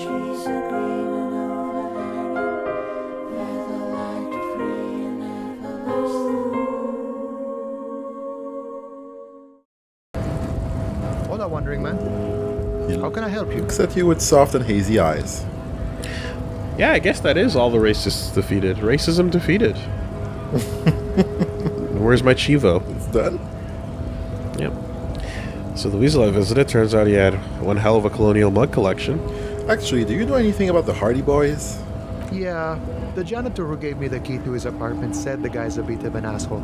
trees are green and overhanging, feather light free and everlasting. Hola, wandering man. He How can I help you? looks at you with soft and hazy eyes. Yeah, I guess that is all the racists defeated. Racism defeated. Where's my Chivo? It's done? Yep. So the weasel I visited, turns out he had one hell of a colonial mug collection. Actually, do you know anything about the Hardy Boys? Yeah, the janitor who gave me the key to his apartment said the guy's a bit of an asshole.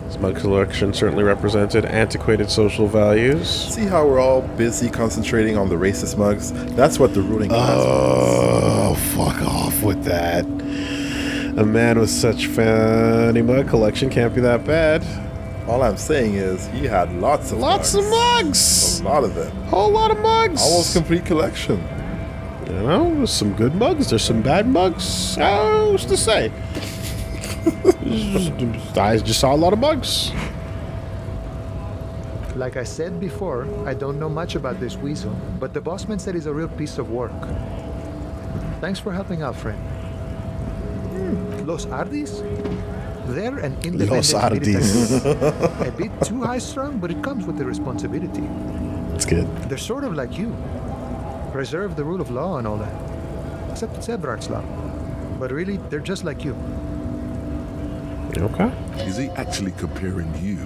His mug collection certainly represented antiquated social values. See how we're all busy concentrating on the racist mugs? That's what the ruling class wants. Oh, fuck off with that. A man with such funny mug collection can't be that bad. All I'm saying is he had lots of Lots mugs. of mugs! A lot of them. Whole lot of mugs! Almost complete collection. You know, there's some good mugs, there's some bad mugs. Who's to say? I just saw a lot of mugs. Like I said before, I don't know much about this weasel, but the bossman said he's a real piece of work. Thanks for helping out, friend. Los Ardis? They're an independent Los Ardis. military. A bit too high-strung, but it comes with the responsibility. It's good. They're sort of like you. Preserve the rule of law and all that. Except it's Evrart's law. But really, they're just like you. Okay. Is he actually comparing you,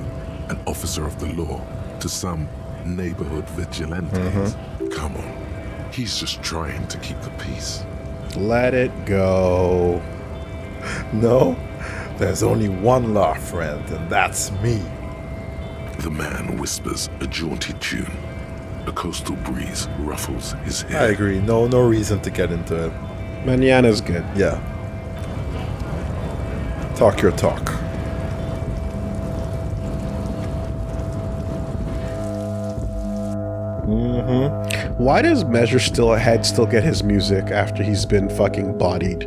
an officer of the law, to some neighborhood vigilantes? Come on. He's just trying to keep the peace. Let it go. No, there's only one law, friend, and that's me. The man whispers a jaunty tune. A coastal breeze ruffles his I hair. agree. No reason to get into it. Manana's good. Yeah. Talk your talk. Why does Measure still get his music after he's been fucking bodied?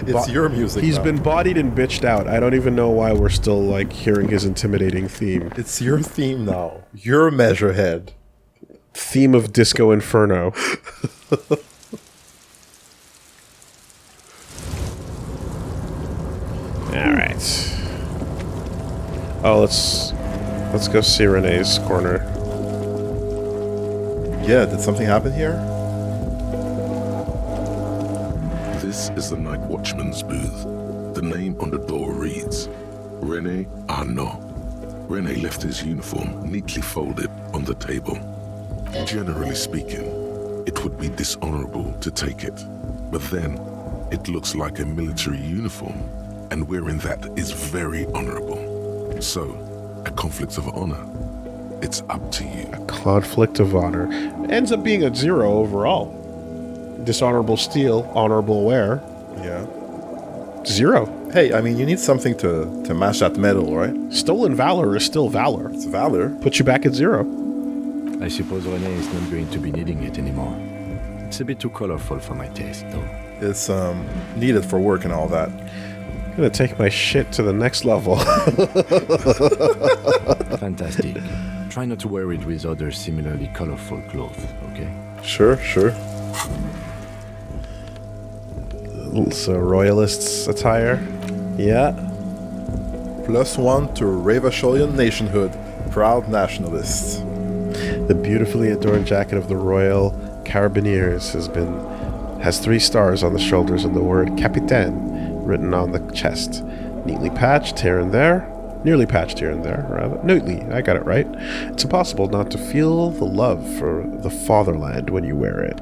It's your music He's now. been bodied and bitched out. I don't even know why we're still like hearing his intimidating theme. It's your theme now. Your Measurehead. Theme of Disco Inferno. Alright. Oh, let's go see Renee's corner. Yeah, did something happen here? This is the night watchman's booth. The name on the door reads, Rene Arnaud. Rene left his uniform neatly folded on the table. Generally speaking, it would be dishonorable to take it. But then, it looks like a military uniform, and wearing that is very honorable. So, a conflict of honor. It's up to you. Conflict of honor. Ends up being a 0 overall. Dishonorable steal, honorable wear. Yeah. 0. Hey, I mean, you need something to match that medal, right? Stolen valor is still valor. It's valor. Put you back at 0. I suppose René is not going to be needing it anymore. It's a bit too colorful for my taste, though. It's needed for work and all that. I'm gonna take my shit to the next level. Fantastic. Try not to wear it with other similarly colorful clothes, okay? Sure. So, royalists attire. Yeah. +1 to Ravacholian nationhood. Proud nationalists. The beautifully adorned jacket of the Royal Carabiniers has 3 stars on the shoulders and the word Capitaine written on the chest. Neatly patched here and there. Nearly patched here and there, rather. Neatly, I got it right. It's impossible not to feel the love for the fatherland when you wear it.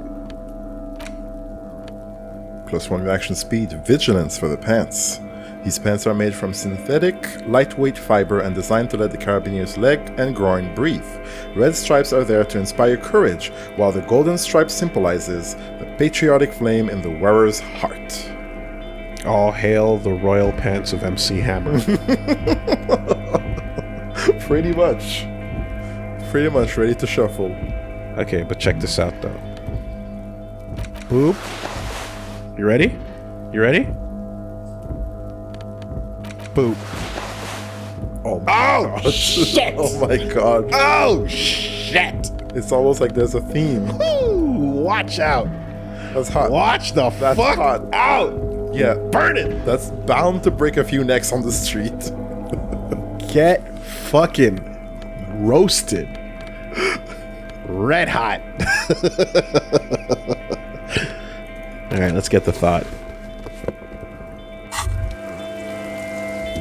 +1 reaction speed. Vigilance for the pants. These pants are made from synthetic, lightweight fiber and designed to let the carabinier's leg and groin breathe. Red stripes are there to inspire courage, while the golden stripe symbolizes the patriotic flame in the wearer's heart. All hail the royal pants of MC Hammer. Pretty much ready to shuffle. Okay, but check this out though. Boop. You ready? Boop. Oh my god. Oh my god. Oh shit! It's almost like there's a theme. Ooh, Watch out. That's hot. Watch the That's fuck hot. out. Yeah. Burn it. That's bound to break a few necks on the street. Get fucking roasted. Red hot. All right, let's get the thought.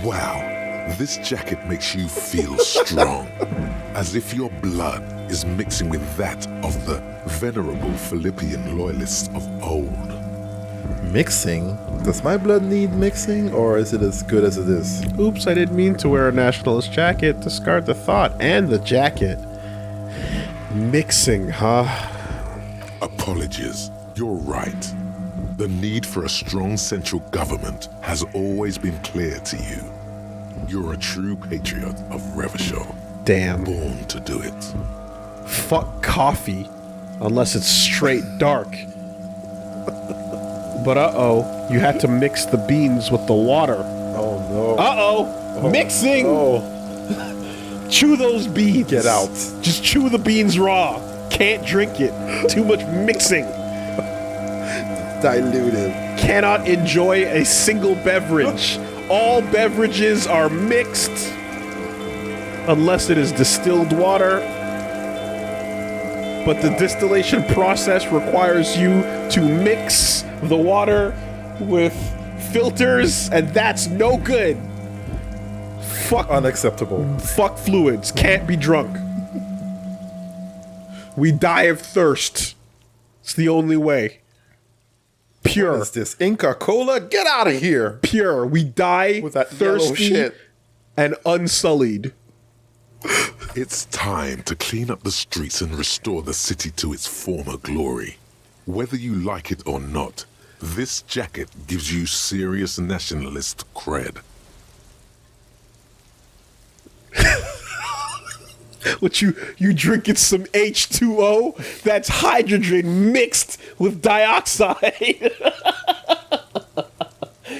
Wow, this jacket makes you feel strong, as if your blood is mixing with that of the venerable Philippian loyalists of old. Mixing? Does my blood need mixing, or is it as good as it is? Oops, I didn't mean to wear a nationalist jacket. Discard the thought and the jacket. Mixing, huh? Apologies, you're right. The need for a strong central government has always been clear to you. You're a true patriot of Revachol, Damn. born to do it. Fuck coffee, unless it's straight dark. But uh-oh, you had to mix the beans with the water. Oh no. Uh-oh, mixing! Oh, Chew those beans. get out. Just chew the beans raw. Can't drink it. Too much mixing. Diluted. Cannot enjoy a single beverage. All beverages are mixed unless it is distilled water. But the distillation process requires you to mix the water with filters, and that's no good. Unacceptable. Fuck fluids. Can't be drunk. We die of thirst. It's the only way. Pure. What is this? Inca Cola? Get out of here. Pure. We die With that yellow thirsty shit. and unsullied. It's time to clean up the streets and restore the city to its former glory. Whether you like it or not, this jacket gives you serious nationalist cred. What you drinking some H2O? That's hydrogen mixed with dioxide.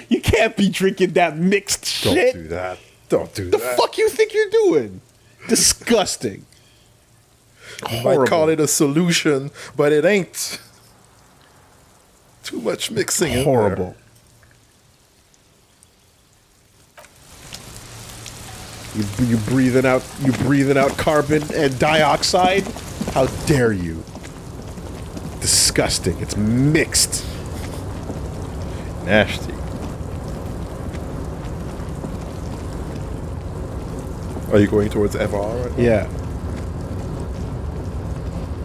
You can't be drinking that mixed shit. Don't do that. Don't do The that. fuck you think you're doing? Disgusting. You might call it a solution, but it ain't. Too much mixing in Horrible. You breathing out carbon and dioxide? How dare you? Disgusting. It's mixed. there. Nasty. Are you going towards Evrart right now? Yeah.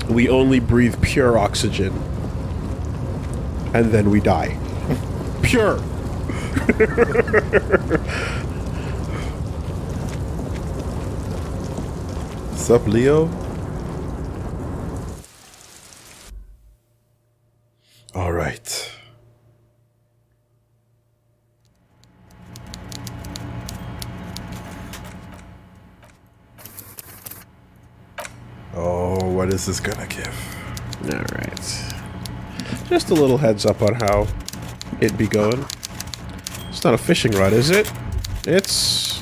We only breathe pure oxygen. And then we die. Pure. Sup, Leo? All right. Oh, what is this gonna give? All right. Just a little heads up on how it be going. It's not a fishing rod, is it? It's...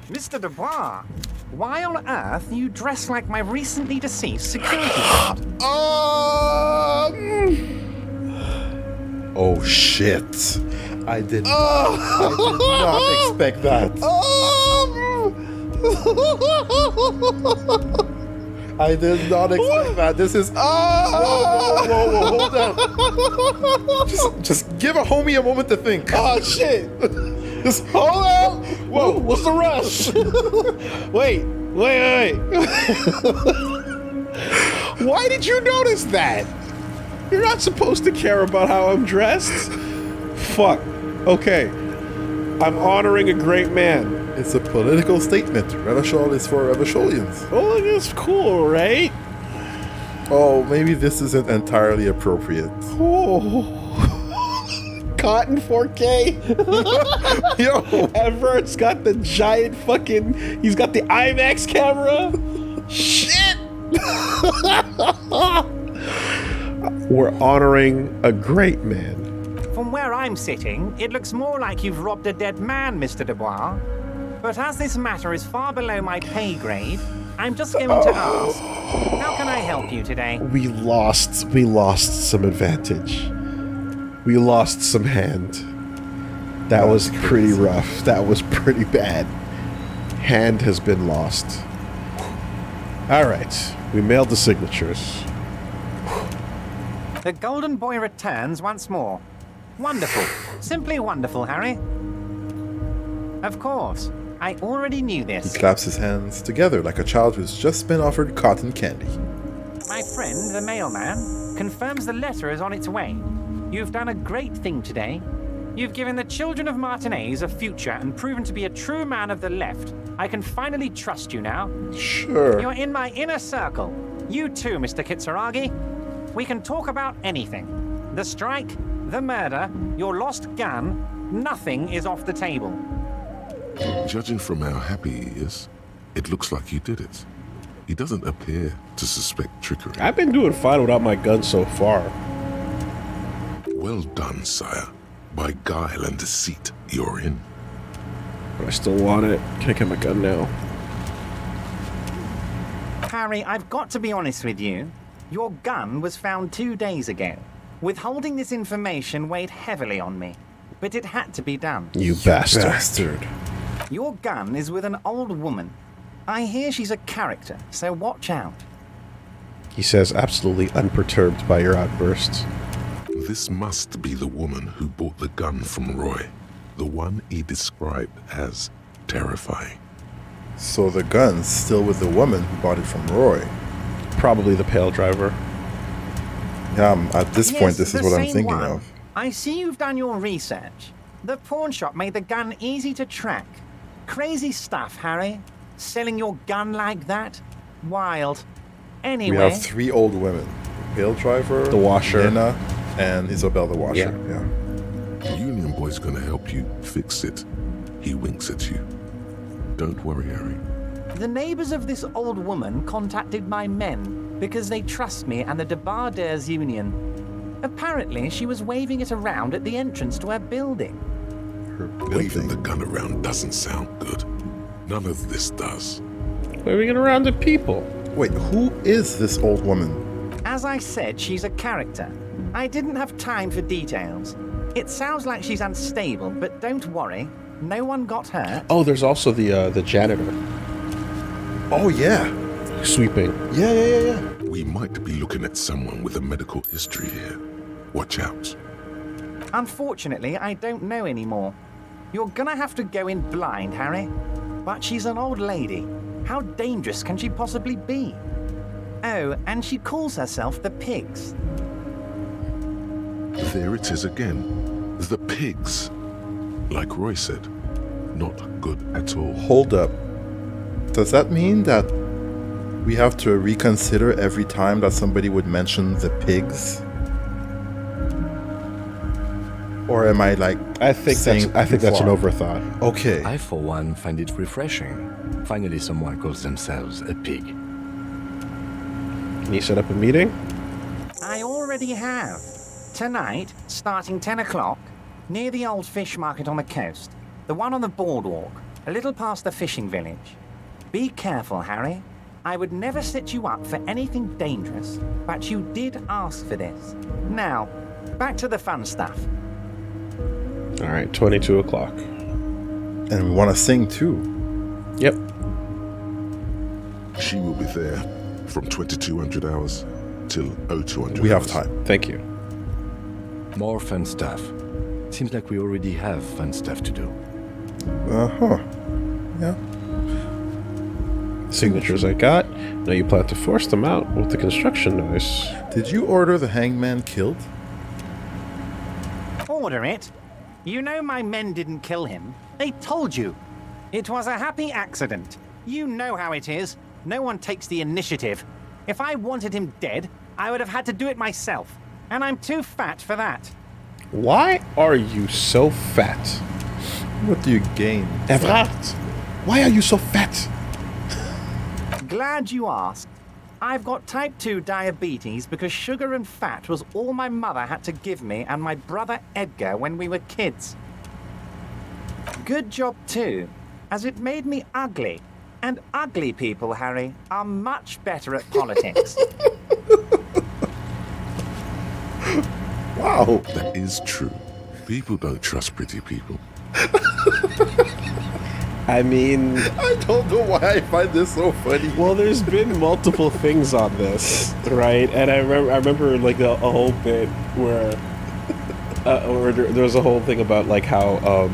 Mr. Dubois, why on earth are you dressed like my recently deceased security guard? Oh shit! I did not expect that. I did not expect that. This is. Whoa, hold on. Just give a homie a moment to think. Oh, shit! Just hold on. Whoa, what's the rush? Wait. Why did you notice that? You're not supposed to care about how I'm dressed. Fuck. Okay. I'm honoring a great man. It's a political statement. Revachol is for Revacholians. Oh, it's cool, right? Oh, maybe this isn't entirely appropriate. Oh. Cotton 4K. Yo, Everart's got the giant fucking... He's got the IMAX camera. Shit. We're honoring a great man. From where I'm sitting, it looks more like you've robbed a dead man, Mr. Dubois. But as this matter is far below my pay grade, I'm just going to ask, how can I help you today? We lost some advantage. We lost some hand. That was pretty rough. That was pretty bad. Hand has been lost. All right, we mailed the signatures. The golden boy returns once more. Wonderful. Simply wonderful, Harry. Of course. I already knew He this. claps his hands together like a child who's just been offered cotton candy. My friend, the mailman, confirms the letter is on its way. You've done a great thing today. You've given the children of Martinez a future and proven to be a true man of the left. I can finally trust you now. Sure. You're in my inner circle. You too, Mr. Kitsuragi. We can talk about anything. The strike, the murder, your lost gun, nothing is off the table. Judging from how happy he is, it looks like you did it. He doesn't appear to suspect trickery. I've been doing fine without my gun so far. Well done, sire. By guile and deceit, you're in. But I still want it. Can I get my gun now? Harry, I've got to be honest with you. Your gun was found 2 days ago. Withholding this information weighed heavily on me, but it had to be done. You bastard. Bastard. Your gun is with an old woman. I hear she's a character, so watch out. He says, absolutely unperturbed by your outbursts. This must be the woman who bought the gun from Roy. The one he described as terrifying. So the gun's still with the woman who bought it from Roy. Probably the pale driver. Yeah, at this point, Yes, this is the what I'm same thinking one. of. I see you've done your research. The pawn shop made the gun easy to track. Crazy stuff, Harry. Selling your gun like that? Wild. We Anyway, have 3 old women. Pale driver, The washer. Lena, and Isabel the washer. Yeah. The Union Boy's gonna help you fix it. He winks at you. Don't worry, Harry. the neighbors of this old woman contacted my men because they trust me and the Debarders Union. Apparently, she was waving it around at the entrance to her building. Her Waving the building. gun around doesn't sound good. None of this does. Waving it around at people. Wait, who is this old woman? As I said, she's a character. I didn't have time for details. It sounds like she's unstable, but don't worry. No one got hurt. Oh, there's also the janitor Oh, yeah. sweeping. Yeah. We might be looking at someone with a medical history here. Watch out. Unfortunately, I don't know anymore. You're gonna have to go in blind, Harry. But she's an old lady. How dangerous can she possibly be? Oh, and she calls herself the Pigs. There it is again. The pigs. Like Roy said, not good at all. Hold up. Does that mean that we have to reconsider every time that somebody would mention the pigs? Or am I like I think saying that's an far? overthought. Okay. I, for one, find it refreshing. Finally, someone calls themselves a pig. Can you set up a meeting? I already have. Tonight, starting 10 o'clock, near the old fish market on the coast. The one on the boardwalk, a little past the fishing village. Be careful, Harry. I would never set you up for anything dangerous, but you did ask for this. Now, back to the fun stuff. All right, 22 o'clock. And we want to sing too. Yep. She will be there from 2200 hours till 0200 We have hours. time. Thank you. More fun stuff. Seems like we already have fun stuff to do. Uh-huh. Yeah. Signatures I got. Now you plan to force them out with the construction noise. Did you order the hangman killed? Order it. You know my men didn't kill him. They told you. It was a happy accident. You know how it is. No one takes the initiative. If I wanted him dead, I would have had to do it myself. And I'm too fat for that. Why are you so fat? What do you gain? Evrart, why are you so fat? Glad you asked. I've got type 2 diabetes because sugar and fat was all my mother had to give me and my brother Edgar when we were kids. Good job too. as it made me ugly. And ugly people, Harry, are much better at politics. Wow. That is true. People don't trust pretty people. I mean, I don't know why I find this so funny. well, there's been multiple things on this, right? And I remember like a whole bit where there was a whole thing about like how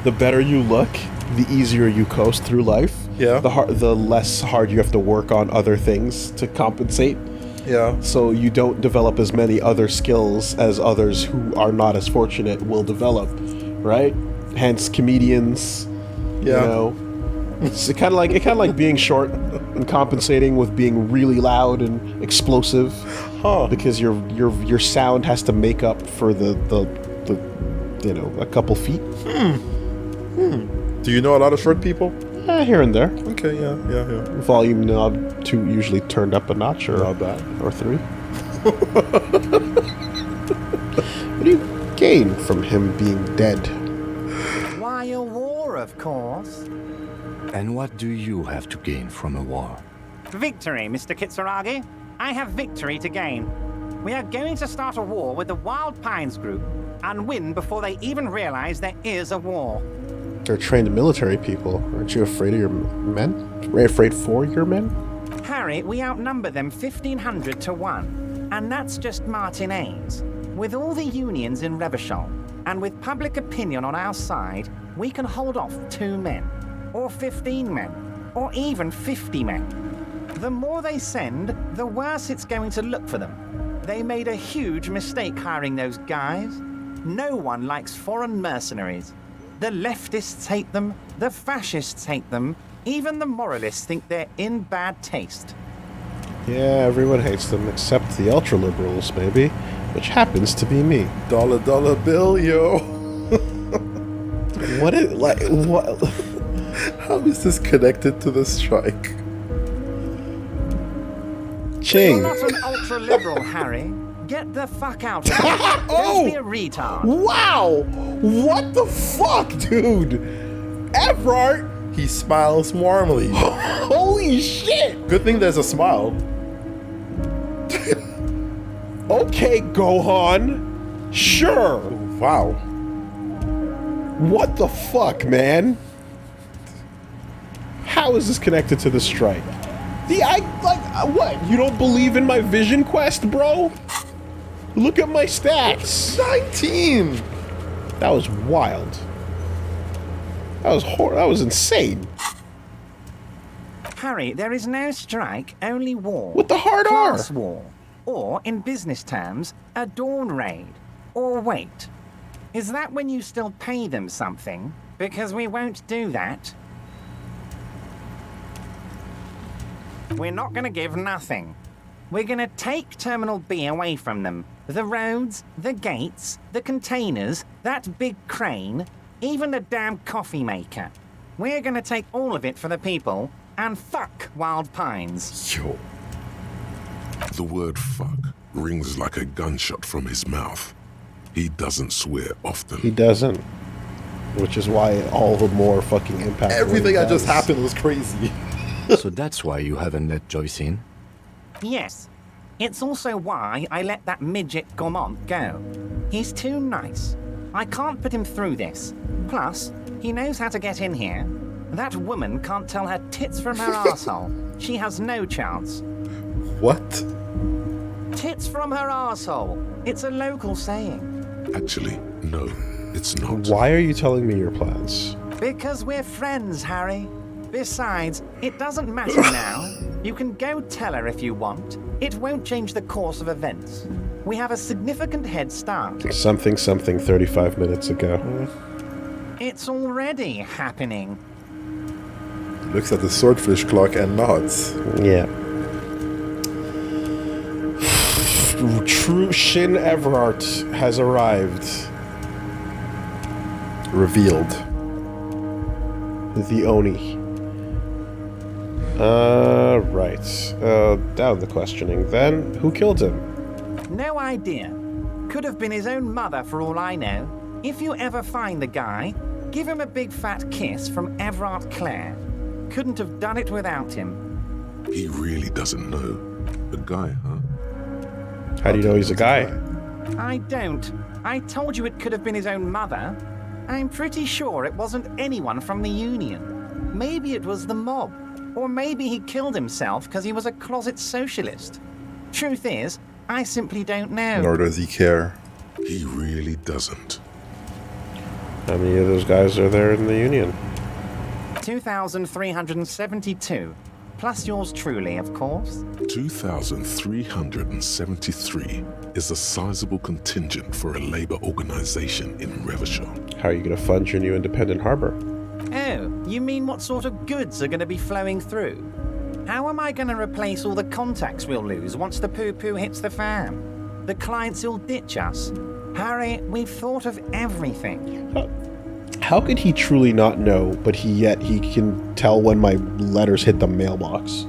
the better you look, the easier you coast through life. Yeah. The less hard you have to work on other things to compensate. Yeah. So you don't develop as many other skills as others who are not as fortunate will develop, right? Hence comedians. Yeah. You know, it's kind of like being short and compensating with being really loud and explosive, because your sound has to make up for the you know, a couple feet. Do you know a lot of short people? Here and there. Okay, yeah. Volume knob 2 usually turned up a notch, or Not bad. or 3. What do you gain from him being dead? Why, a war, of course. And what do you have to gain from a war? Victory, Mr. Kitsuragi. I have victory to gain. We are going to start a war with the Wild Pines group and win before they even realize there is a war. They're trained military people. Aren't you afraid of your men? Afraid for your men? Harry, we outnumber them 1,500 to 1. And that's just Martinez. With all the unions in Revachol, and with public opinion on our side, we can hold off 2 men, or 15 men, or even 50 men. The more they send, the worse it's going to look for them. They made a huge mistake hiring those guys. No one likes foreign mercenaries. The leftists hate them, the fascists hate them, even the moralists think they're in bad taste. Yeah, everyone hates them except the ultra-liberals, maybe, which happens to be me. Dollar bill, yo. What is, like, what? How is this connected to the strike? You're Ching. not an ultra-liberal, Harry. Get the fuck out of here. Don't be a retard. Wow! What the fuck, dude? Evrart? He smiles warmly. Holy shit! Good thing there's a smile. Okay, Gohan. Sure. Wow. What the fuck, man? How is this connected to the strike? What? You don't believe in my vision quest, bro? Look at my stats. 19! That was wild. That was insane. Harry, there is no strike, only war. With the hard R. Class war. Or, in business terms, a dawn raid. Or wait. Is that when you still pay them something? Because we won't do that. We're not going to give nothing. We're going to take Terminal B away from them. The roads, the gates, the containers, that big crane, even the damn coffee maker. We're going to take all of it for the people, and fuck Wild Pines. Yo. The word fuck rings like a gunshot from his mouth. He doesn't swear often. He doesn't. Which is why all the more fucking impact. Everything that just does. happened was crazy. So that's why you haven't let Joyce in? Yes. It's also why I let that midget Gaumont go. He's too nice. I can't put him through this. Plus, he knows how to get in here. That woman can't tell her tits from her arsehole. She has no chance. What? Tits from her arsehole. It's a local saying. Actually, no, it's not. Why are you telling me your plans? Because we're friends, Harry. Besides, it doesn't matter now. You can go tell her if you want. It won't change the course of events. We have a significant head start. Something 35 minutes ago. It's already happening. Looks at the swordfish clock and nods. Yeah. True Shin Evrart has arrived. Revealed. The Oni. Right. Down the questioning then. Who killed him? No idea. Could have been his own mother for all I know. If you ever find the guy, Give him a big fat kiss from Evrart Clare. Couldn't have done it without him. He really doesn't know. A guy, huh? How do you know he's a guy? I don't. I told you it could have been his own mother. I'm pretty sure it wasn't anyone from the Union. Maybe it was the mob. Or maybe he killed himself because he was a closet socialist. Truth is, I simply don't know. Nor does he care. He really doesn't. How many of those guys are there in the Union? 2,372. Plus yours truly, of course. 2,373 is a sizable contingent for a labor organization in Revachol. How are you going to fund your new independent harbor? Oh, you mean what sort of goods are going to be flowing through? How am I going to replace all the contacts we'll lose once the poo-poo hits the fan? The clients who'll ditch us? Harry, we've thought of everything. How could he truly not know, but yet he can tell when my letters hit the mailbox?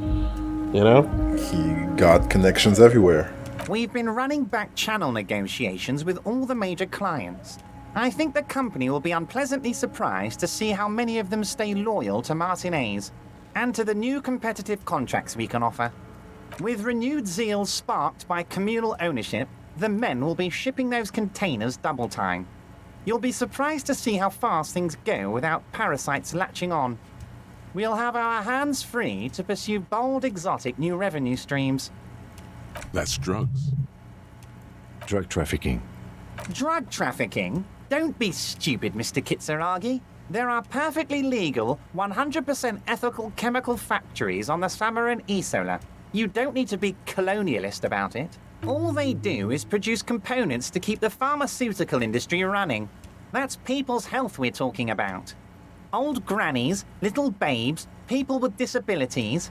You know? He got connections everywhere. We've been running back channel negotiations with all the major clients. I think the company will be unpleasantly surprised to see how many of them stay loyal to Martinez and to the new competitive contracts we can offer. With renewed zeal sparked by communal ownership, the men will be shipping those containers double time. You'll be surprised to see how fast things go without parasites latching on. We'll have our hands free to pursue bold, exotic new revenue streams. That's drugs. Drug trafficking. Drug trafficking? Don't be stupid, Mr. Kitsaragi. There are perfectly legal, 100% ethical chemical factories on the Samaran Isola. You don't need to be colonialist about it. All they do is produce components to keep the pharmaceutical industry running. That's people's health we're talking about. Old grannies, little babes, people with disabilities.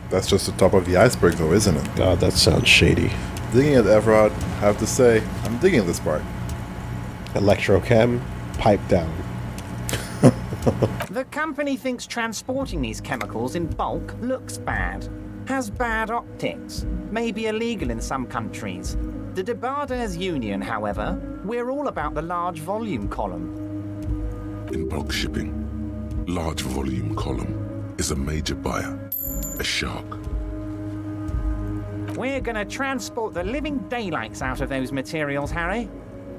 That's just the top of the iceberg, though, isn't it? God, that sounds shady. Digging at Evrart, I have to say, I'm digging this part. Electrochem, pipe down. The company thinks transporting these chemicals in bulk looks bad, has bad optics, may be illegal in some countries. The Debarders Union, however, we're all about the large volume column. In bulk shipping, large volume column is a major buyer, a shark. We're gonna transport the living daylights out of those materials, Harry.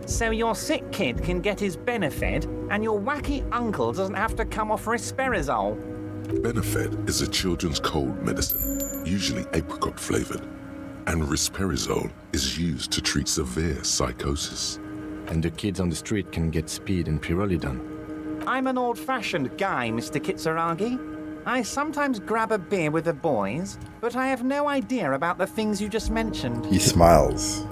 So your sick kid can get his Benefed and your wacky uncle doesn't have to come off risperidone. Benefed is a children's cold medicine, usually apricot flavored, and risperidone is used to treat severe psychosis. And the kids on the street can get speed and pyrrolidone. I'm an old-fashioned guy, Mr. Kitsaragi. I sometimes grab a beer with the boys, but I have no idea about the things you just mentioned. He smiles.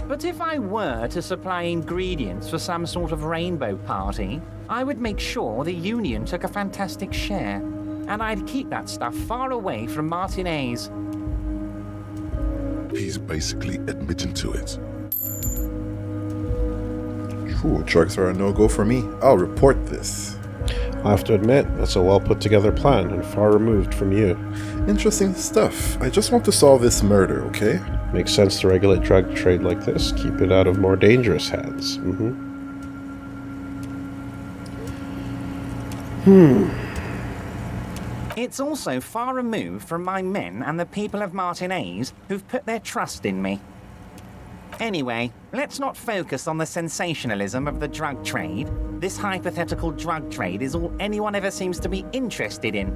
But if I were to supply ingredients for some sort of rainbow party, I would make sure the Union took a fantastic share, and I'd keep that stuff far away from Martinez. He's basically admitting to it. Ooh, drugs are a no-go for me. I'll report this. I have to admit, that's a well put together plan and far removed from you. Interesting stuff. I just want to solve this murder, okay? Makes sense to regulate drug trade like this. Keep it out of more dangerous hands. It's also far removed from my men and the people of Martinez who've put their trust in me. Anyway, let's not focus on the sensationalism of the drug trade. This hypothetical drug trade is all anyone ever seems to be interested in.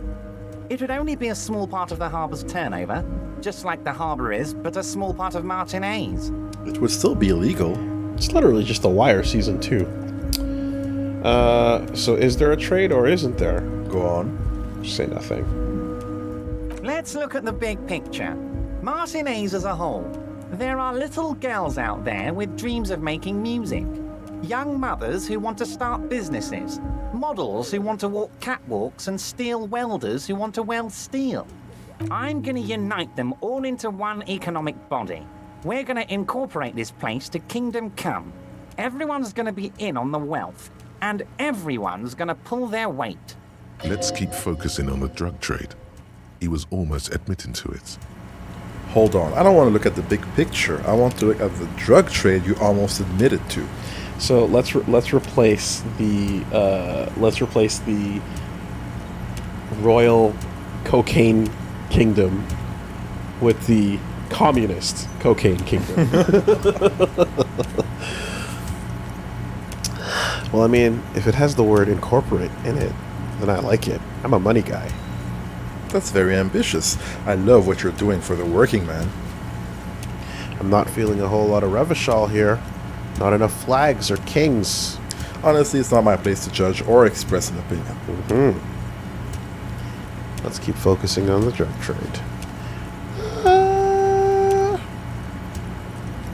It would only be a small part of the harbor's turnover, just like the harbor is, but a small part of Martinez. It would still be illegal. It's literally just The Wire Season 2. So is there a trade or isn't there? Go on. Say nothing. Let's look at the big picture. Martinez as a whole. There are little girls out there with dreams of making music. Young mothers who want to start businesses. Models who want to walk catwalks and steel welders who want to weld steel. I'm going to unite them all into one economic body. We're going to incorporate this place to Kingdom Come. Everyone's going to be in on the wealth, and everyone's going to pull their weight. Let's keep focusing on the drug trade. He was almost admitting to it. Hold on. I don't want to look at the big picture. I want to look at the drug trade you almost admitted to. So let's replace the royal cocaine kingdom with the communist cocaine kingdom. Well, I mean, if it has the word incorporate in it, then I like it. I'm a money guy. That's very ambitious. I love what you're doing for the working man. I'm not feeling a whole lot of Revachol here. Not enough flags or kings. Honestly, it's not my place to judge or express an opinion. Let's keep focusing on the drug trade.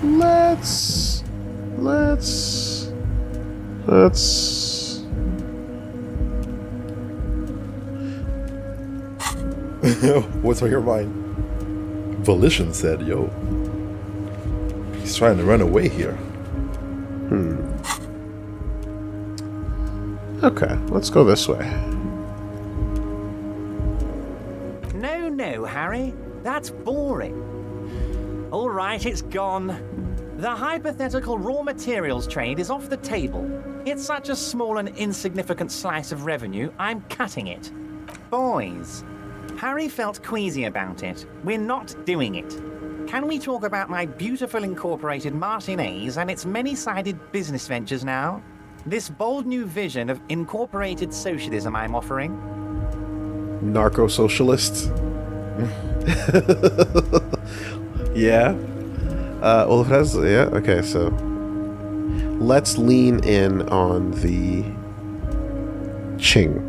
Let's. What's on your mind? Volition said, yo. He's trying to run away here. Okay, let's go this way. No, Harry. That's boring. All right, it's gone. The hypothetical raw materials trade is off the table. It's such a small and insignificant slice of revenue, I'm cutting it. Boys, Harry felt queasy about it. We're not doing it. Can we talk about my beautiful incorporated Martinez and its many-sided business ventures now? This bold new vision of incorporated socialism I'm offering? Narco-socialist? Yeah. Well, if it has... Yeah, okay, so... Let's lean in on the... Ching.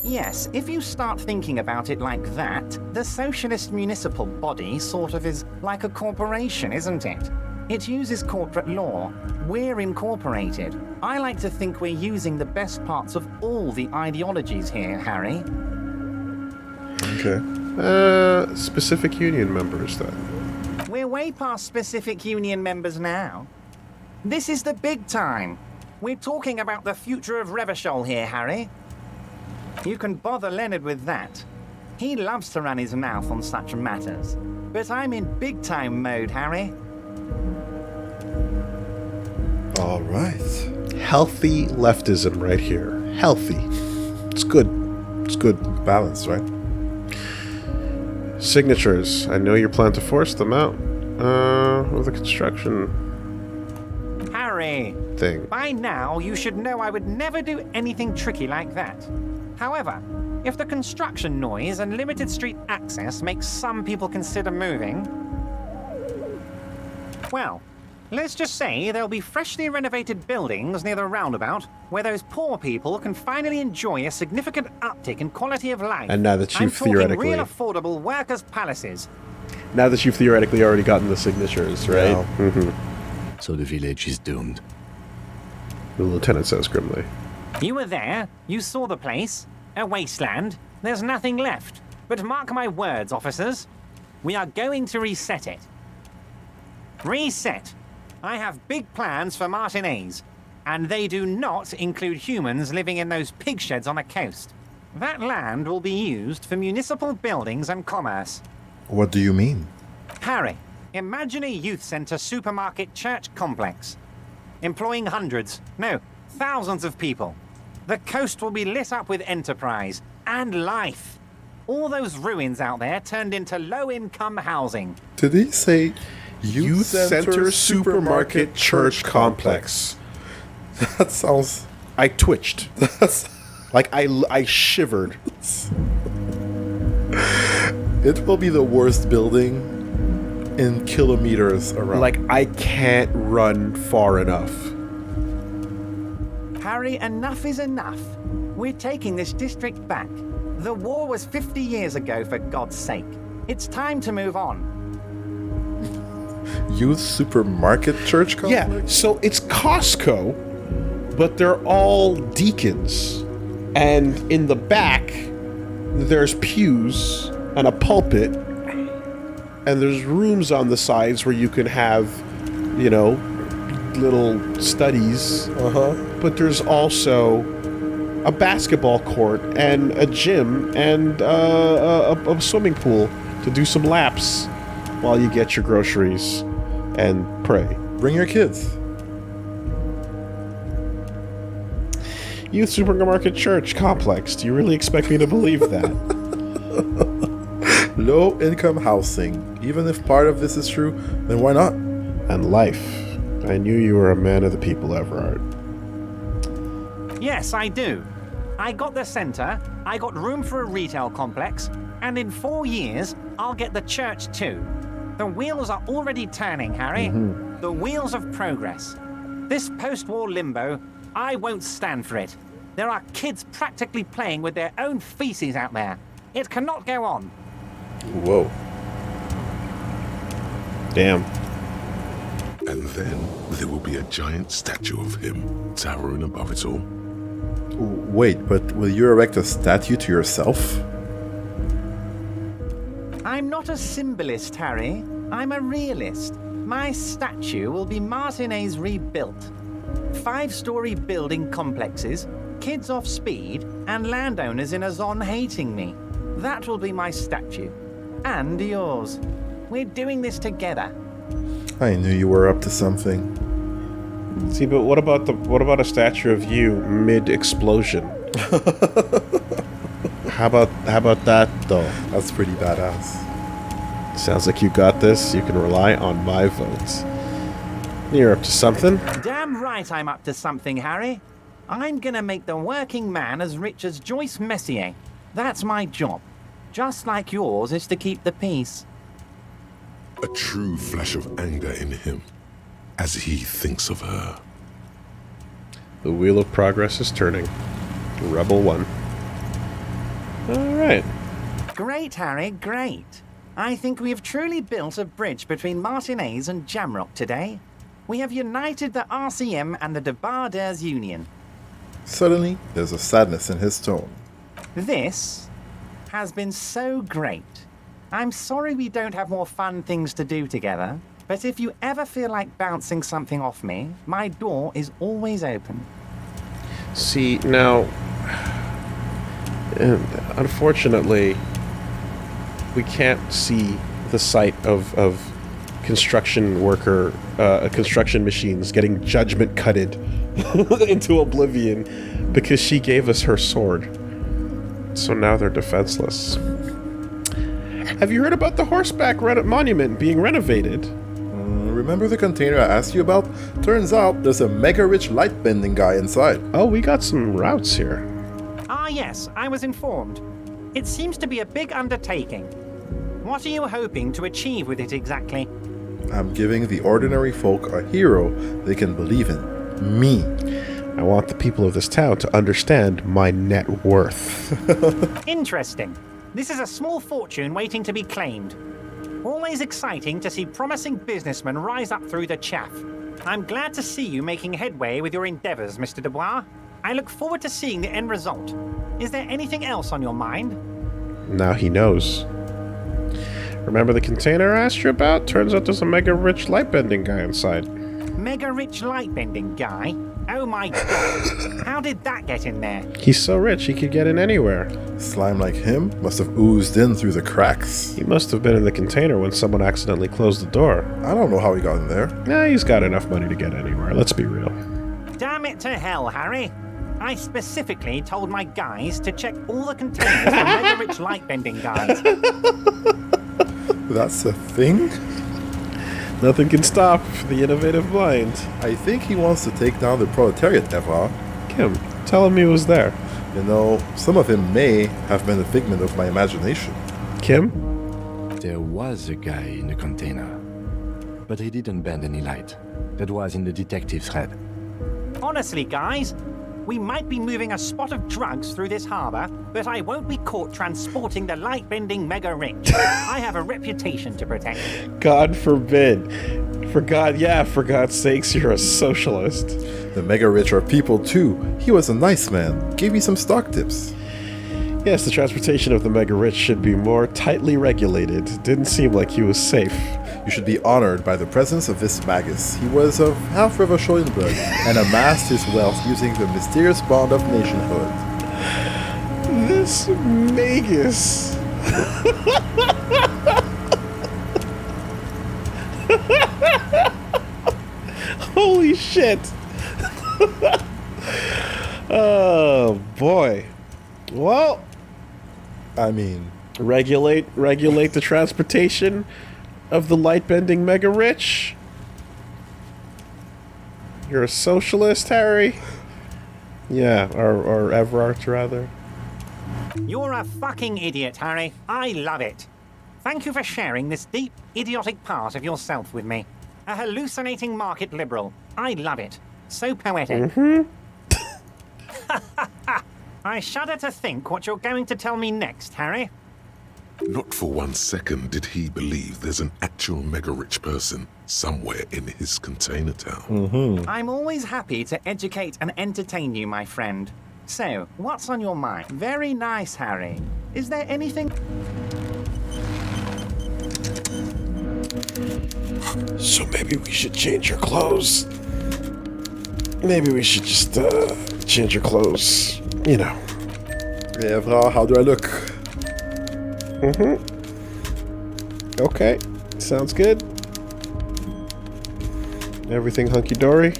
Yes, if you start thinking about it like that, the socialist municipal body sort of is like a corporation, isn't it? It uses corporate law. We're incorporated. I like to think we're using the best parts of all the ideologies here, Harry. Okay. Specific union members, then. We're way past specific union members now. This is the big time. We're talking about the future of Revachol here, Harry. You can bother Leonard with that. He loves to run his mouth on such matters. But I'm in big-time mode, Harry. All right. Healthy leftism right here. Healthy. It's good. It's good. Balance, right? Signatures. I know you plan to force them out. With the construction Harry! thing. By now, you should know I would never do anything tricky like that. However, if the construction noise and limited street access makes some people consider moving, well, let's just say there'll be freshly renovated buildings near the roundabout where those poor people can finally enjoy a significant uptick in quality of life. And now that I'm you've talking theoretically... real affordable workers' palaces. Now that you've theoretically already gotten the signatures, right? Yeah. Mm-hmm. So the village is doomed. The lieutenant says grimly. You were there. You saw the place. A wasteland. There's nothing left. But mark my words, officers. We are going to reset it. Reset. I have big plans for Martinez. And they do not include humans living in those pig sheds on the coast. That land will be used for municipal buildings and commerce. What do you mean? Harry, imagine a youth centre supermarket church complex. Employing hundreds, no, thousands of people. The coast will be lit up with enterprise and life. All those ruins out there turned into low-income housing. Did he say Youth Center Supermarket Church Complex. That sounds... I twitched. That's... Like, I shivered. It will be the worst building in kilometers around. Like, I can't run far enough. Harry, enough is enough. We're taking this district back. The war was 50 years ago, for God's sake. It's time to move on. Youth supermarket church complex? Yeah, so it's Costco, but they're all deacons. And in the back, there's pews and a pulpit, and there's rooms on the sides where you can have, you know, little studies. But there's also a basketball court and a gym and a swimming pool to do some laps while you get your groceries and pray. Bring your kids. Youth Supermarket Church complex. Do you really expect me to believe that? Low-income housing. Even if part of this is true, then why not? And life. I knew you were a man of the people, Evrart. Yes, I do. I got the center, I got room for a retail complex, and in 4 years, I'll get the church too. The wheels are already turning, Harry. The wheels of progress. This post-war limbo, I won't stand for it. There are kids practically playing with their own feces out there. It cannot go on. Whoa. Damn. And then there will be a giant statue of him towering above it all. Wait, but will you erect a statue to yourself? I'm not a symbolist, Harry. I'm a realist. My statue will be Martinez rebuilt. 5-story building complexes, kids off speed, and landowners in a zone hating me. That will be my statue. And yours. We're doing this together. I knew you were up to something. See, but what about a statue of you mid-explosion? How about that, though? That's pretty badass. Sounds like you got this. You can rely on my votes. You're up to something. Damn right I'm up to something, Harry. I'm gonna make the working man as rich as Joyce Messier. That's my job. Just like yours is to keep the peace. A true flash of anger in him as he thinks of her. The wheel of progress is turning. Rebel 1. All right. Great, Harry, great. I think we have truly built a bridge between Martinez and Jamrock today. We have united the RCM and the Debarders Union. Suddenly, there's a sadness in his tone. This has been so great. I'm sorry we don't have more fun things to do together, but if you ever feel like bouncing something off me, my door is always open. See, now, unfortunately, we can't see the sight of construction worker, construction machines getting judgment cutted into oblivion because she gave us her sword. So now they're defenseless. Have you heard about the horseback monument being renovated? Remember the container I asked you about? Turns out there's a mega-rich light-bending guy inside. Oh, we got some routes here. Ah, yes, I was informed. It seems to be a big undertaking. What are you hoping to achieve with it exactly? I'm giving the ordinary folk a hero they can believe in. Me. I want the people of this town to understand my net worth. Interesting. This is a small fortune waiting to be claimed. Always exciting to see promising businessmen rise up through the chaff. I'm glad to see you making headway with your endeavors, Mr. Dubois. I look forward to seeing the end result. Is there anything else on your mind? Now he knows. Remember the container I asked you about? Turns out there's a mega-rich light-bending guy inside. Mega-rich light-bending guy? Oh my god. How did that get in there? He's so rich he could get in anywhere. Slime like him must have oozed in through the cracks. He must have been in the container when someone accidentally closed the door. I don't know how he got in there. Nah, he's got enough money to get anywhere, let's be real. Damn it to hell, Harry. I specifically told my guys to check all the containers for mega-rich light-bending guys. That's a thing? Nothing can stop the innovative mind. I think he wants to take down the proletariat, Evrart. Kim, tell him he was there. You know, some of him may have been a figment of my imagination. Kim? There was a guy in the container, but he didn't bend any light. That was in the detective's head. Honestly, guys, we might be moving a spot of drugs through this harbor, but I won't be caught transporting the light-bending mega-rich. I have a reputation to protect. God forbid. For God's sakes, you're a socialist. The mega-rich are people too. He was a nice man. Gave me some stock tips. Yes, the transportation of the mega-rich should be more tightly regulated. Didn't seem like he was safe. You should be honored by the presence of this magus. He was of half Revacholian blood and amassed his wealth using the mysterious bond of nationhood. This magus. Holy shit. Oh boy. Well, I mean, regulate the transportation of the light-bending mega rich. You're a socialist, Harry. Yeah, or Evrart, rather. You're a fucking idiot, Harry. I love it. Thank you for sharing this deep, idiotic part of yourself with me. A hallucinating market liberal. I love it. So poetic. I shudder to think what you're going to tell me next, Harry. Not for 1 second did he believe there's an actual mega-rich person somewhere in his container town. I'm always happy to educate and entertain you, my friend. So, what's on your mind? Very nice, Harry. Is there anything... So maybe we should change your clothes. Maybe we should just change your clothes. You know. hey, Evrart, how do I look? Okay. Sounds good. Everything hunky-dory?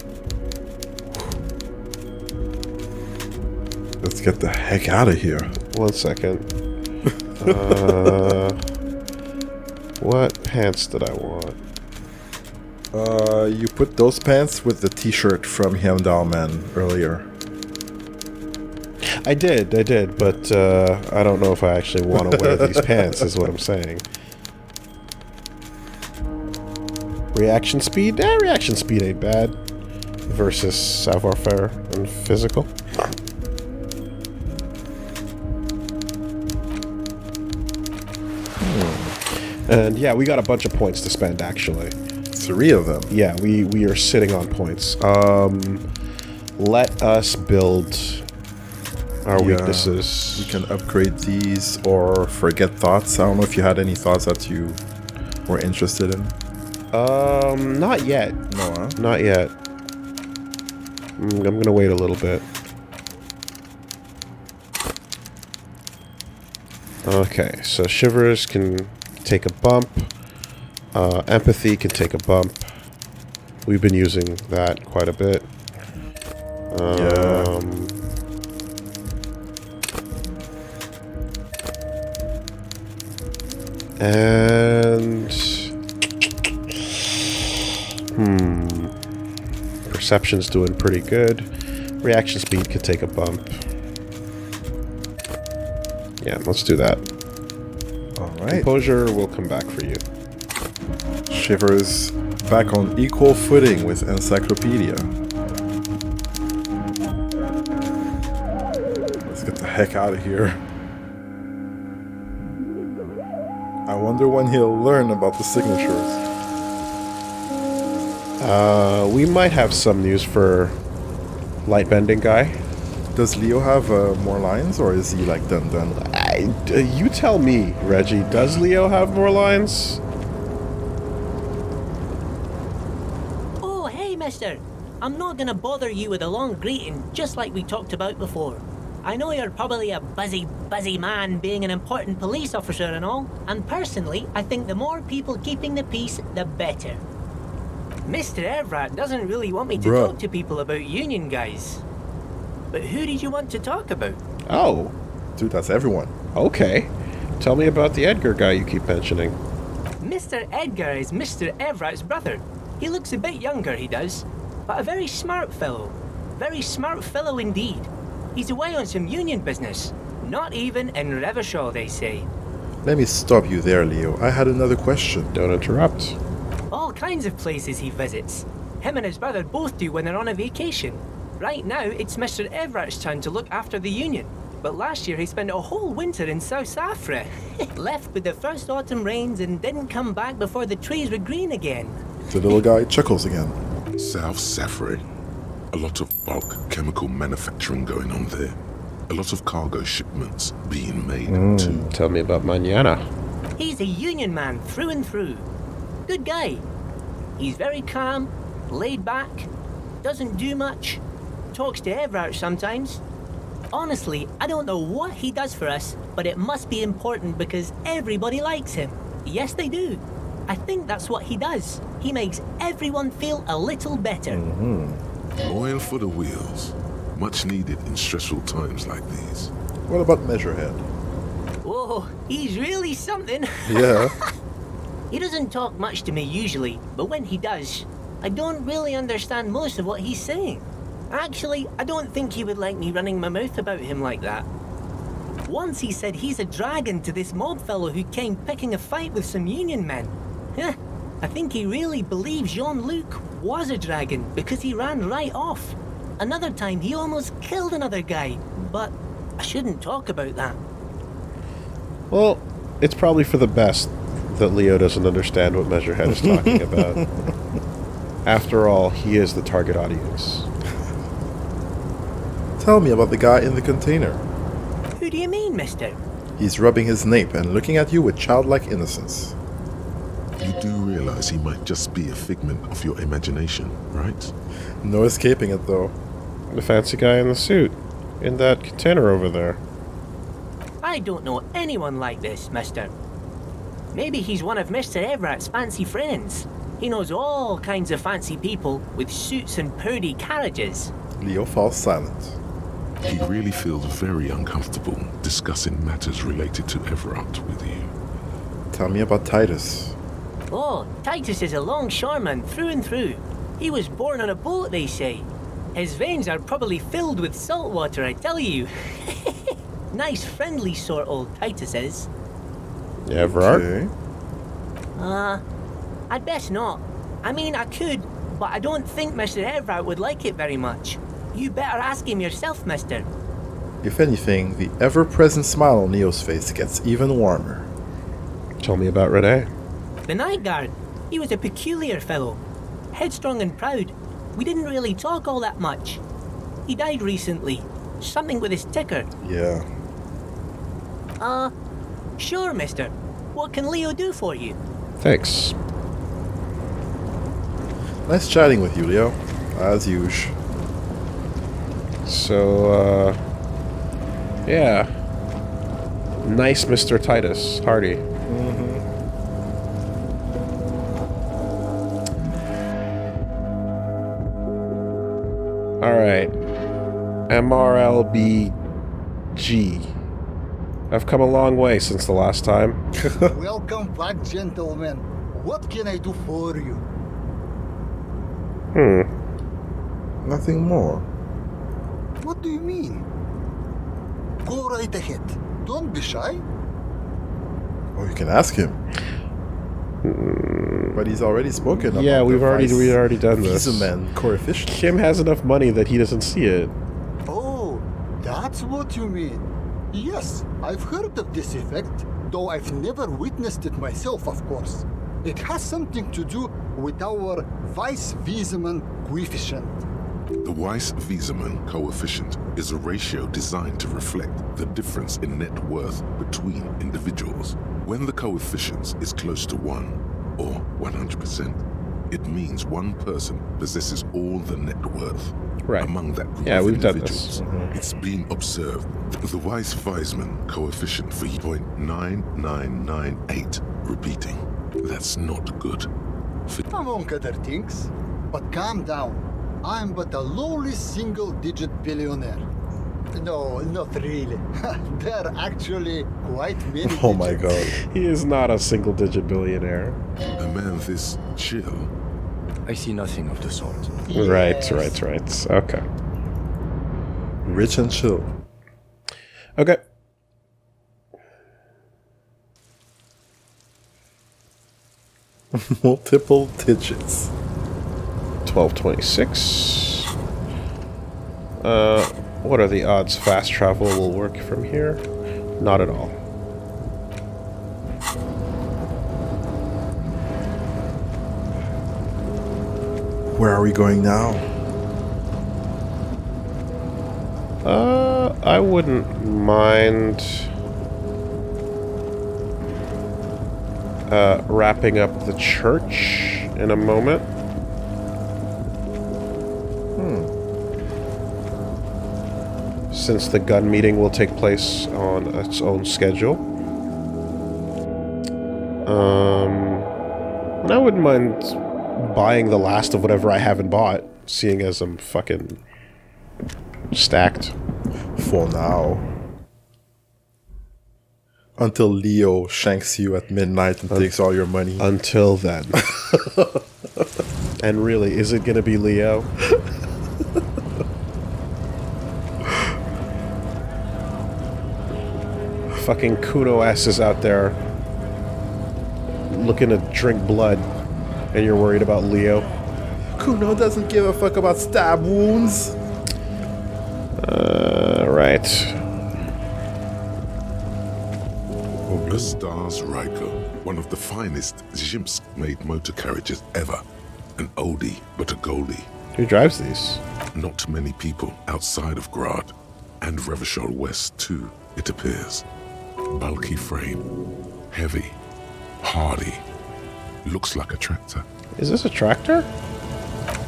Let's get the heck out of here. 1 second. What pants did I want? You put those pants with the t-shirt from Heimdall Man earlier. I did, but I don't know if I actually want to wear these pants, is what I'm saying. Reaction speed? Reaction speed ain't bad. Versus savoir-faire and physical. And yeah, we got a bunch of points to spend, actually. 3 of them. Yeah, we are sitting on points. Let us build our weaknesses. We can upgrade these or forget thoughts. I don't know if you had any thoughts that you were interested in. Not yet. No, huh? Not yet. I'm gonna wait a little bit. Okay, so Shivers can take a bump. Empathy can take a bump. We've been using that quite a bit. And perception's doing pretty good. Reaction speed could take a bump. Yeah, let's do that. Alright. Composure will come back for you. Shivers back on equal footing with Encyclopedia. Let's get the heck out of here. I wonder when he'll learn about the signatures. We might have some news for Lightbending guy. Does Leo have more lines, or is he like done? You tell me, Reggie. Does Leo have more lines? Oh, hey, mister. I'm not gonna bother you with a long greeting, just like we talked about before. I know you're probably a busy man being an important police officer and all, and personally, I think the more people keeping the peace, the better. Mr. Evrart doesn't really want me to Bruh. talk to people about union guys. But who did you want to talk about? Oh, Dude, that's everyone. okay. Tell me about the Edgar guy you keep mentioning. Mr. Edgar is Mr. Evrat's brother. He looks a bit younger, he does, but a very smart fellow. Very smart fellow indeed. He's away on some union business. Not even in Revershaw, they say. Let me stop you there, Leo. I had another question. Don't interrupt. All kinds of places he visits. Him and his brother both do when they're on a vacation. Right now, it's Mr. Evrat's turn to look after the union. But last year he spent a whole winter in South Safra. Left with the first autumn rains and didn't come back before the trees were green again. The little guy chuckles again. South Safra. A lot of bulk chemical manufacturing going on there. A lot of cargo shipments being made too. Tell me about Mañana. He's a union man through and through. Good guy. He's very calm, laid back, doesn't do much, talks to Evrart sometimes. Honestly, I don't know what he does for us, but it must be important because everybody likes him. Yes, they do. I think that's what he does. He makes everyone feel a little better. Oil for the wheels. Much needed in stressful times like these. What about Measurehead? Whoa, he's really something. Yeah. He doesn't talk much to me usually, but when he does, I don't really understand most of what he's saying. Actually, I don't think he would like me running my mouth about him like that. Once he said he's a dragon to this mob fellow who came picking a fight with some union men. Heh, I think he really believes Jean-Luc was a dragon because he ran right off. Another time he almost killed another guy, but I shouldn't talk about that. Well, it's probably for the best that Leo doesn't understand what Measurehead is talking about. After all, he is the target audience. Tell me about the guy in the container. Who do you mean, mister? He's rubbing his nape and looking at you with childlike innocence. You do realize he might just be a figment of your imagination, right? No escaping it, though. The fancy guy in the suit. In that container over there. I don't know anyone like this, mister. Maybe he's one of Mr. Evrat's fancy friends. He knows all kinds of fancy people with suits and purdy carriages. Leo falls silent. He really feels very uncomfortable discussing matters related to Evrart with you. Tell me about Titus. Oh, Titus is a longshoreman through and through. He was born on a boat, they say. His veins are probably filled with salt water, I tell you. Nice, friendly sort, old Titus is. Evrart? Okay. I'd best not. I mean, I could, but I don't think Mr. Evrart would like it very much. You better ask him yourself, mister. If anything, the ever-present smile on Neo's face gets even warmer. Tell me about Rene. The night guard. He was a peculiar fellow. Headstrong and proud. We didn't really talk all that much. He died recently. Something with his ticker. Yeah. Sure, mister. What can Leo do for you? Thanks. Nice chatting with you, Leo. As usual. So, yeah. Nice Mr. Titus. Hardy. Alright. MRLBG. I've come a long way since the last time. Welcome back, gentlemen. What can I do for you? Nothing more. What do you mean? Go right ahead. Don't be shy. Oh, you can ask him. But he's already spoken about Yeah, we've already done this. Visuman coefficient. Kim has enough money that he doesn't see it. Oh, that's what you mean. Yes, I've heard of this effect, though I've never witnessed it myself, of course. It has something to do with our Weiss-Wiesemann coefficient. The Weiss-Wiesemann coefficient is a ratio designed to reflect the difference in net worth between individuals. When the coefficient is close to 1, or 100%, it means one person possesses all the net worth. Right. Among that group Yeah, of we've done individuals, this. it's been observed that the Weiss-Wiesemann coefficient for 0.9998 repeating. That's not good. Among other things. But calm down. I'm but a lowly single-digit billionaire. No, not really. There are actually quite many Oh my digits. god. He is not a single-digit billionaire. A man this chill. I see nothing of the sort. Right. Okay. Rich and chill. Okay. Multiple digits. 1226. What are the odds fast travel will work from here? Not at all. Where are we going now? I wouldn't mind wrapping up the church in a moment. Since the gun meeting will take place on its own schedule. And I wouldn't mind buying the last of whatever I haven't bought, seeing as I'm fucking stacked. For now. Until Leo shanks you at midnight and takes all your money. Until then. And really, is it gonna be Leo? Fucking Kuno asses out there looking to drink blood, and you're worried about Leo? Kuno doesn't give a fuck about stab wounds. Right. The Stas-Rajko, one of the finest Zhimsk-made motor carriages ever. An oldie, but a goldie. Who drives these? Not many people outside of Grad, and Revachol West too, it appears. Bulky frame, heavy, hardy, looks like a tractor. Is this a tractor?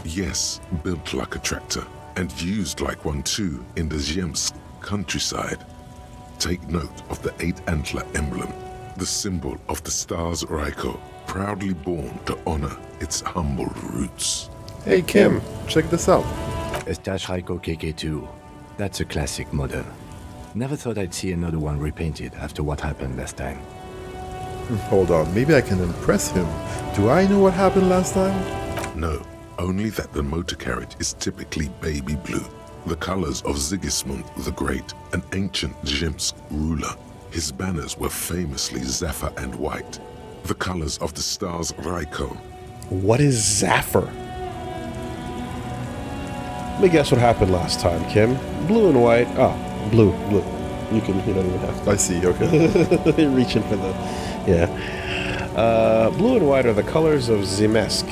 Yes, built like a tractor, and used like one too in the Zhimsk countryside. Take note of the 8-antler emblem, the symbol of the Stas-Rajko, proudly born to honor its humble roots. Hey Kim, check this out. A Stas-Rajko KK2. That's a classic model. Never thought I'd see another one repainted after what happened last time. Hold on, maybe I can impress him. Do I know what happened last time? No, only that the motor carriage is typically baby blue, the colors of Sigismund the Great, an ancient Zhimsk ruler. His banners were famously zephyr and white, the colors of the Stas-Rajko. What is Zafir? Let me guess what happened last time, Kim. Blue and white. Oh, blue. You don't even have to. I see, okay. You're reaching for the... Yeah. Blue and white are the colors of Zemesk.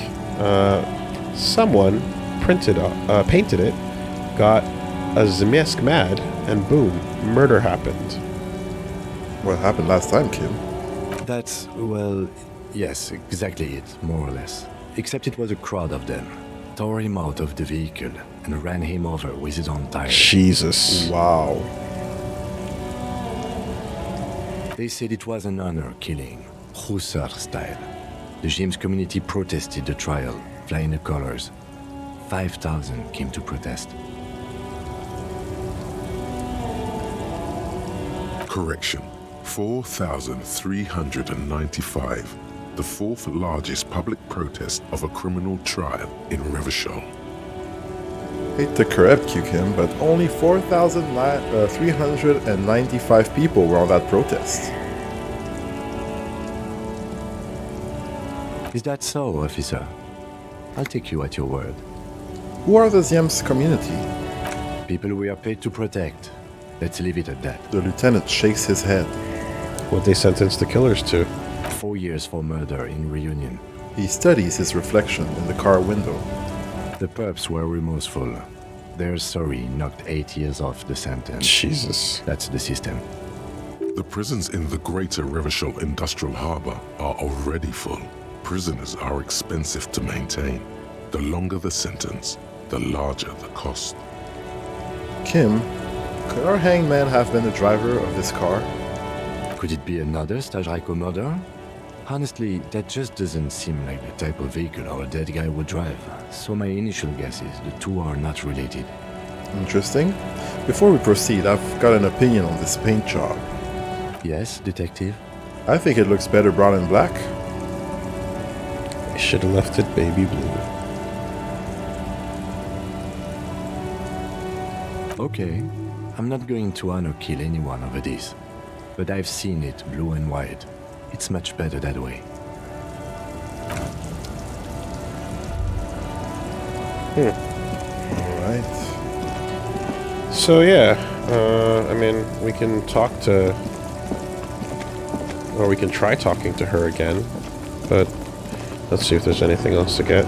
Someone painted it, got a Zemesk mad, and boom, murder happened. What happened last time, Kim? That's, well, yes, exactly it, more or less. Except it was a crowd of them. Tore him out of the vehicle and ran him over with his own tire. Jesus. Wow. They said it was an honor killing, Hussar style. The James community protested the trial, flying the colors. 5,000 came to protest. Correction, 4,395. The fourth largest public protest of a criminal trial in Revachol. Hate to correct you, Kim, but only 4,395 people were on that protest. Is that so, officer? I'll take you at your word. Who are the Ziems community? People we are paid to protect. Let's leave it at that. The lieutenant shakes his head. What they sentenced the killers to? 4 years for murder in Reunion. He studies his reflection in the car window. The perps were remorseful. Their sorry knocked 8 years off the sentence. Jesus. That's the system. The prisons in the greater Revachol Industrial Harbor are already full. Prisoners are expensive to maintain. The longer the sentence, the larger the cost. Kim, could our hangman have been the driver of this car? Could it be another Stas-Rajko murder? Honestly, that just doesn't seem like the type of vehicle our dead guy would drive. So my initial guess is the two are not related. Interesting. Before we proceed, I've got an opinion on this paint job. Yes, detective? I think it looks better brown and black. I should have left it baby blue. Okay. I'm not going to honor kill anyone over this. But I've seen it blue and white. It's much better that way. Alright. So yeah, I mean, we can talk to... Or we can try talking to her again. But let's see if there's anything else to get.